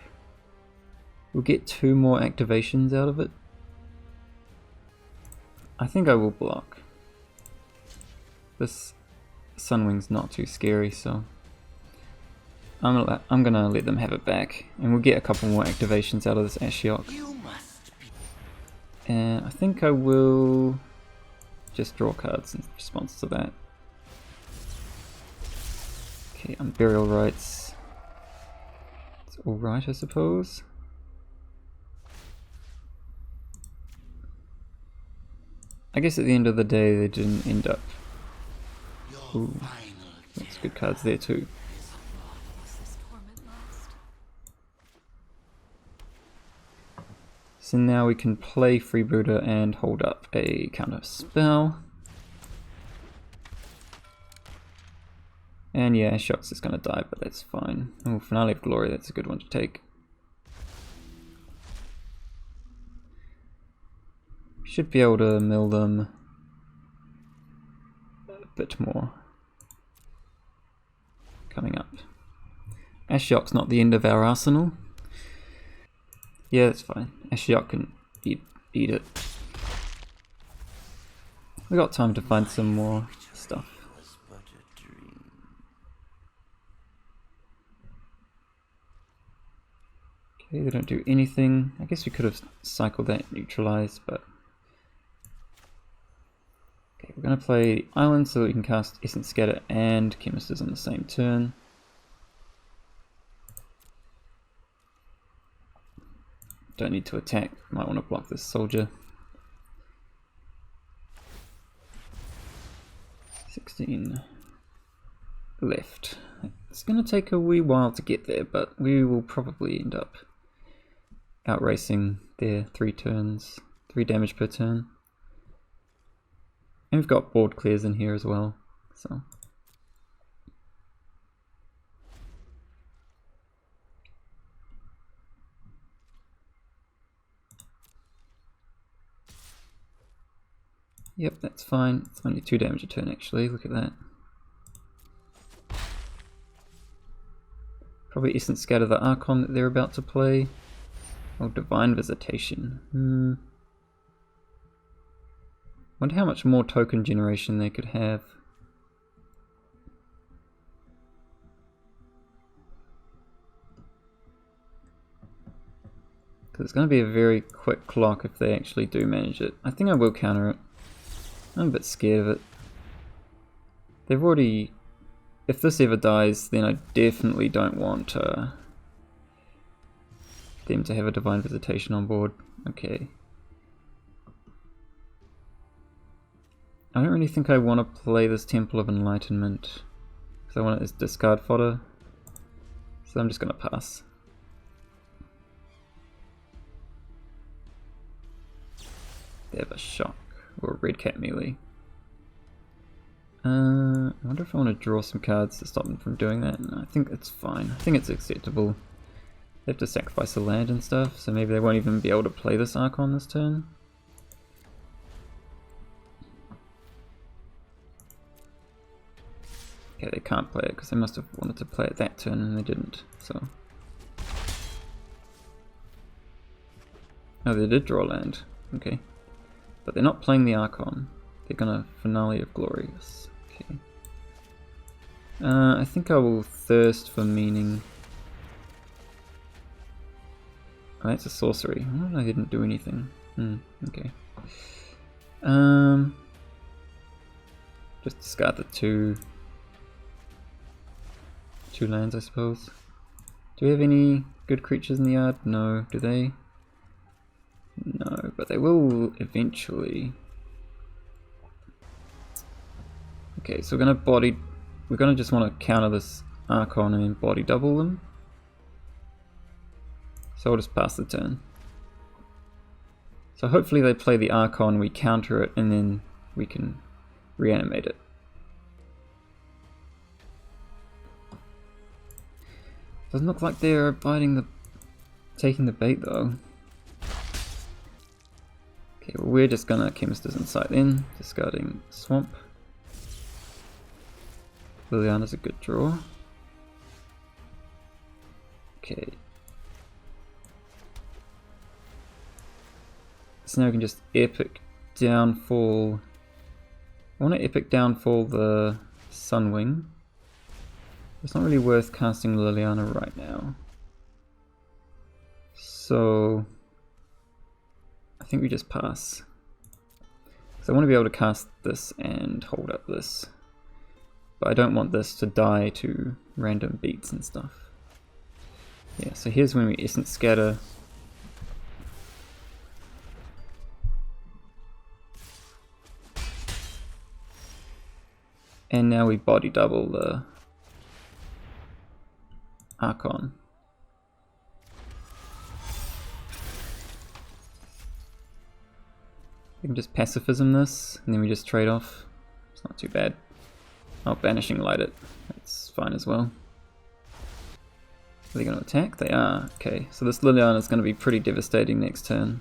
We'll get 2 more activations out of it. I think I will block. This Sunwing's not too scary, so I'm gonna let them have it back, and we'll get a couple more activations out of this Ashiok. And I think I will just draw cards in response to that. Okay, Burial Rites. It's alright, I suppose. I guess at the end of the day they didn't end up. Ooh, that's good cards there too. So now we can play Freebooter and hold up a counter spell. And yeah, Shock's is gonna die, but that's fine. Oh, Finale of Glory, that's a good one to take. Should be able to mill them a bit more coming up. Ashiok's not the end of our arsenal. Yeah, that's fine. Ashiok can eat it. We got time to find some more stuff. Okay, they don't do anything. I guess we could have cycled that neutralize, but okay, we're gonna play Island so that we can cast Essence Scatter and Chemist's on the same turn. Don't need to attack, might want to block this soldier. 16 left. It's going to take a wee while to get there, but we will probably end up outracing their 3 turns, 3 damage per turn. And we've got board clears in here as well, so. Yep, that's fine. It's only 2 damage a turn actually, look at that. Probably Essence Scatter the Archon that they're about to play. Or Divine Visitation. Wonder how much more token generation they could have. Because it's going to be a very quick clock if they actually do manage it. I think I will counter it. I'm a bit scared of it. They've already... If this ever dies, then I definitely don't want them to have a Divine Visitation on board. Okay. I don't really think I want to play this Temple of Enlightenment, because I want it as discard fodder. So I'm just going to pass. They have a Shock, or a Red Cat melee. I wonder if I want to draw some cards to stop them from doing that. No, I think it's fine. I think it's acceptable. They have to sacrifice a land and stuff, so maybe they won't even be able to play this Archon this turn. Okay, they can't play it because they must have wanted to play it that turn and they didn't, so. Oh, they did draw land. Okay. But they're not playing the Archon. They're gonna Finale of Glorious. Okay. I think I will Thirst for Meaning. Oh, that's a sorcery. Oh, I didn't do anything. Okay. Just discard the 2. 2 lands, I suppose. Do we have any good creatures in the yard? No. Do they? No, but they will eventually. Okay, so we're gonna just want to counter this Archon and then body double them. So I'll just pass the turn. So hopefully they play the Archon, we counter it, and then we can reanimate it. Doesn't look like they're taking the bait though. Okay, well we're just gonna Chemist's Insight then, discarding Swamp. Liliana's a good draw. Okay. So now we can just Epic Downfall. I want to Epic Downfall the Sunwing. It's not really worth casting Liliana right now. So I think we just pass. Because I want to be able to cast this and hold up this. But I don't want this to die to random beats and stuff. Yeah, so here's when we Essence Scatter. And now we body double the Archon. We can just Pacifism this, and then we just trade off. It's not too bad. Oh, Banishing Light it. That's fine as well. Are they going to attack? They are. Okay, so this Liliana is going to be pretty devastating next turn.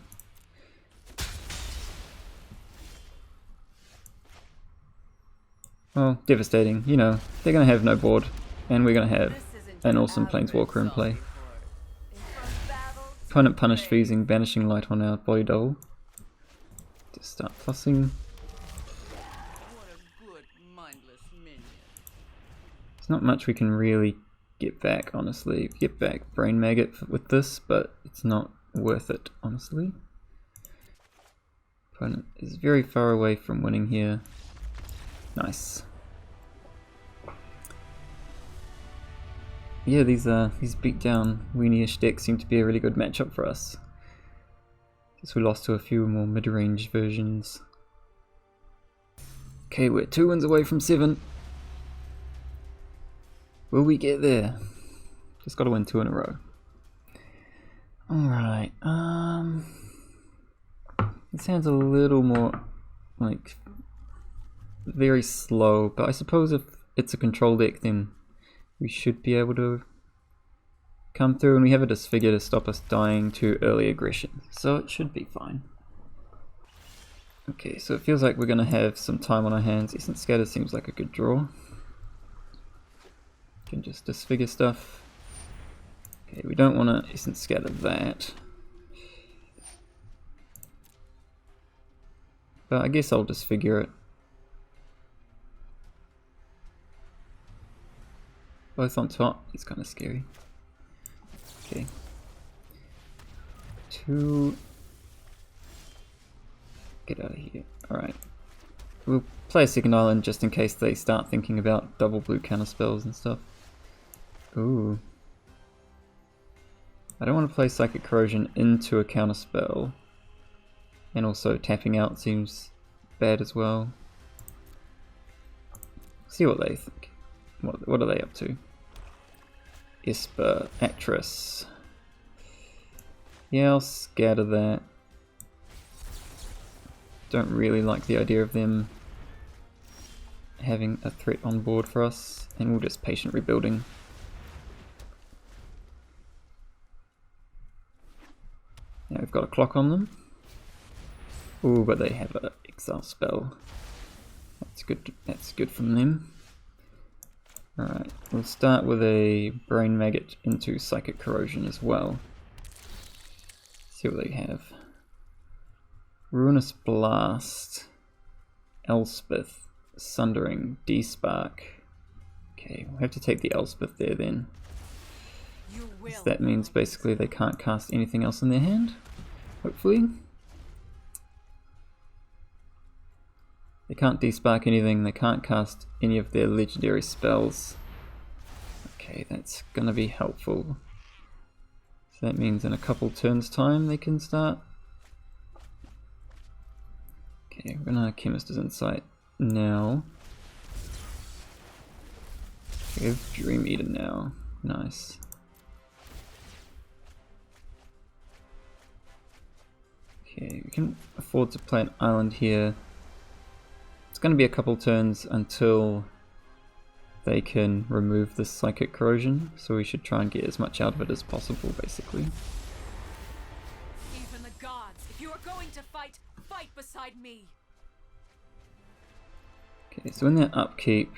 Well, devastating. You know, they're going to have no board, and we're going to have an awesome Planeswalker in play. Opponent punished for using Banishing Light on our body double. Just start plussing. There's not much we can really get back, honestly. Get back Brain Maggot with this, but it's not worth it, honestly. Opponent is very far away from winning here. Nice. Yeah, these beatdown weenie-ish decks seem to be a really good matchup for us. Guess we lost to a few more mid-range versions. Okay, we're 2 wins away from 7. Will we get there? Just gotta win 2 in a row. Alright, it sounds a little more like very slow, but I suppose if it's a control deck then we should be able to come through, and we have a Disfigure to stop us dying to early aggression, so it should be fine. Okay, so it feels like we're going to have some time on our hands. Essence Scatter seems like a good draw. Can just Disfigure stuff. Okay, we don't want to Essence Scatter that. But I guess I'll Disfigure it. Both on top, it's kind of scary. Okay. 2. Get out of here. Alright. We'll play a second island just in case they start thinking about double blue counter spells and stuff. Ooh. I don't want to play Psychic Corrosion into a counter spell. And also tapping out seems bad as well. See what they think. What are they up to? Esper, Actress. Yeah, I'll scatter that. Don't really like the idea of them having a threat on board for us, and we'll just Patient Rebuilding. Now we've got a clock on them. Ooh, but they have an Exile spell. That's good from them. Alright, we'll start with a Brain Maggot into Psychic Corrosion as well. See what they have. Ruinous Blast, Elspeth, Sundering, D-Spark. Okay, we'll have to take the Elspeth there then. So that means basically they can't cast anything else in their hand, hopefully. They can't D-Spark anything, they can't cast any of their legendary spells. Okay, that's gonna be helpful. So that means in a couple turns time they can start. Okay, we're gonna Chemist's Insight now. We have Dream Eater now. Nice. Okay, we can afford to play an island here. It's going to be a couple turns until they can remove the Psychic Corrosion, so we should try and get as much out of it as possible, basically. Even the gods, if you are going to fight, fight beside me. Okay, so in their upkeep,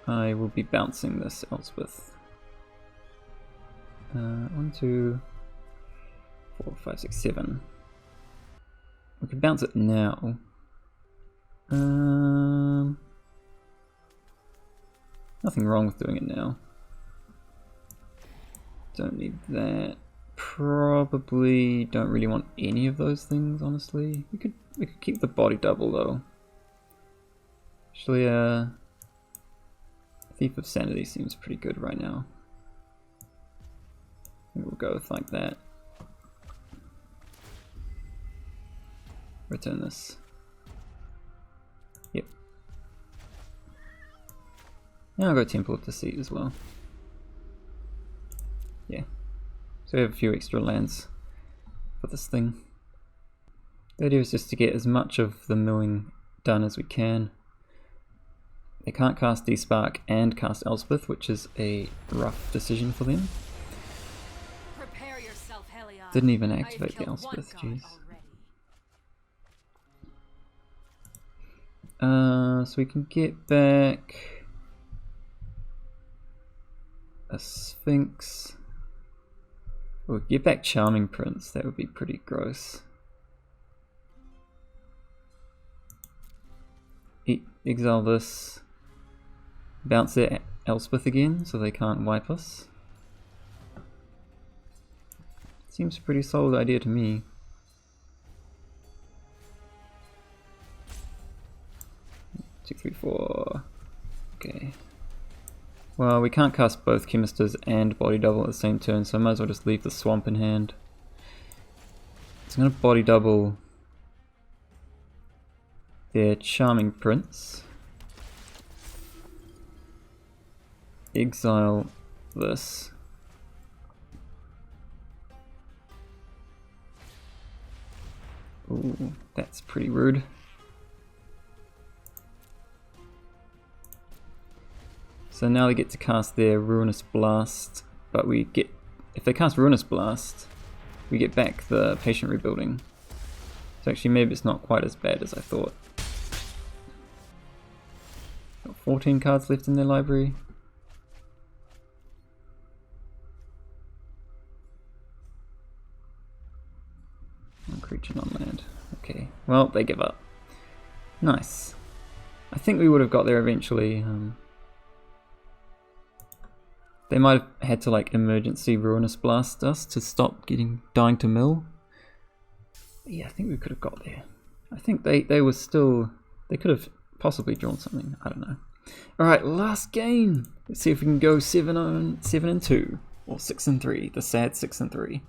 I will be bouncing this Elspeth. 1, 2, 4, 5, 6, 7. We could bounce it now. Nothing wrong with doing it now. Don't need that. Probably don't really want any of those things, honestly. We could keep the body double though. Actually, Thief of Sanity seems pretty good right now. I think we'll go with like that. Return this. Yep. Now I'll go Temple of Deceit as well. Yeah. So we have a few extra lands for this thing. The idea is just to get as much of the milling done as we can. They can't cast Despark and cast Elspeth, which is a rough decision for them. Prepare yourself, Heliod. Didn't even I have activate the killed one Elspeth, god jeez. already. So we can get back a Sphinx. Or get back Charming Prince, that would be pretty gross. Exile this. Bounce their Elspeth again so they can't wipe us. Seems a pretty solid idea to me. Two, three, four. Okay. Well, we can't cast both Chemisters and Body Double at the same turn, so I might as well just leave the Swamp in hand. So I'm going to Body Double their Charming Prince. Exile this. Ooh, that's pretty rude. So now they get to cast their Ruinous Blast, but we get, if they cast Ruinous Blast, we get back the Patient Rebuilding. So actually maybe it's not quite as bad as I thought. Got 14 cards left in their library. One creature, non land. Okay, well, they give up. Nice. I think we would have got there eventually. They might have had to like emergency Ruinous Blast us to stop dying to mill. But yeah, I think we could have got there. I think they were still, they could have possibly drawn something. I don't know. All right, last game. Let's see if we can go 7-2 or 6-3. The sad 6-3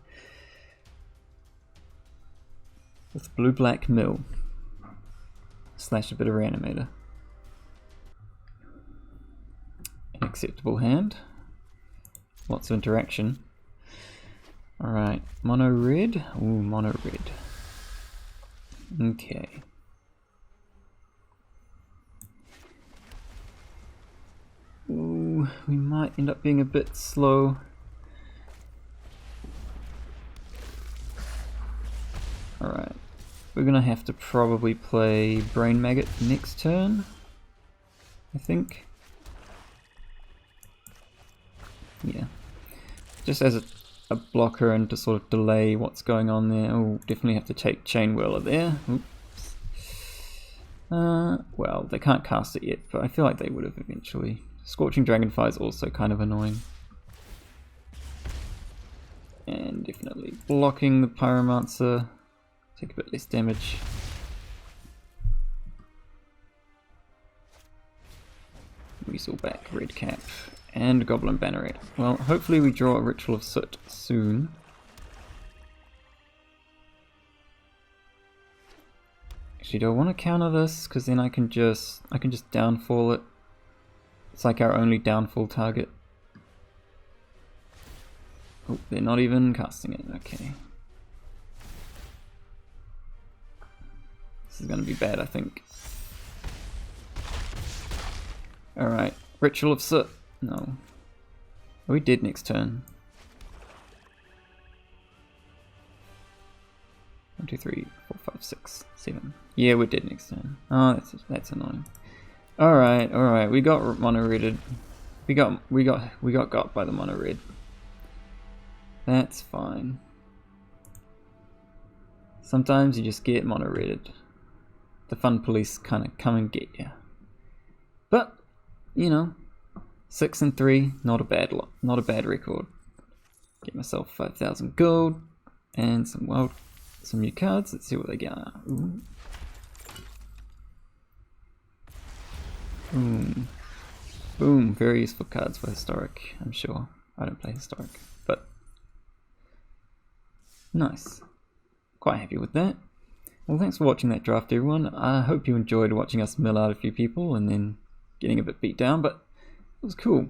with blue-black mill / a bit of Reanimator. An acceptable hand. Lots of interaction. Alright, mono red. Ooh, mono red. Okay. Ooh, we might end up being a bit slow. Alright. We're gonna have to probably play Brain Maggot next turn, I think. Yeah. Just as a blocker and to sort of delay what's going on there. Oh, definitely have to take Chain Whirler there. Oops. Well, they can't cast it yet, but I feel like they would have eventually. Scorching Dragonfire is also kind of annoying. And definitely blocking the Pyromancer. Take a bit less damage. Weasel back, Red Cap, And Goblin Banneret. Well, hopefully we draw a Ritual of Soot soon. Actually, do I want to counter this? Because then I can just downfall it. It's like our only downfall target. Oh, they're not even casting it. Okay. This is going to be bad, I think. Alright. Ritual of Soot. No. Are we dead next turn? 1, 2, 3, 4, 5, 6, 7. Yeah, we're dead next turn. Oh, that's annoying. Alright, alright. We got mono redded. We got got by the mono red. That's fine. Sometimes you just get mono redded. The fun police kind of come and get you. But, you know, 6 and 3, not a bad lot, not a bad record. Get myself 5,000 gold and some new cards. Let's see what they get. Ooh. Boom. Boom. Very useful cards for historic, I'm sure. I don't play historic, but nice. Quite happy with that. Well, thanks for watching that draft, everyone. I hope you enjoyed watching us mill out a few people and then getting a bit beat down, but it was cool.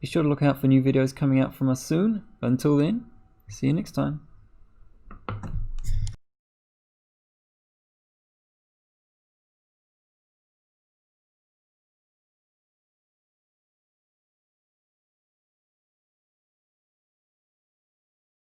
Be sure to look out for new videos coming out from us soon. But until then, see you next time.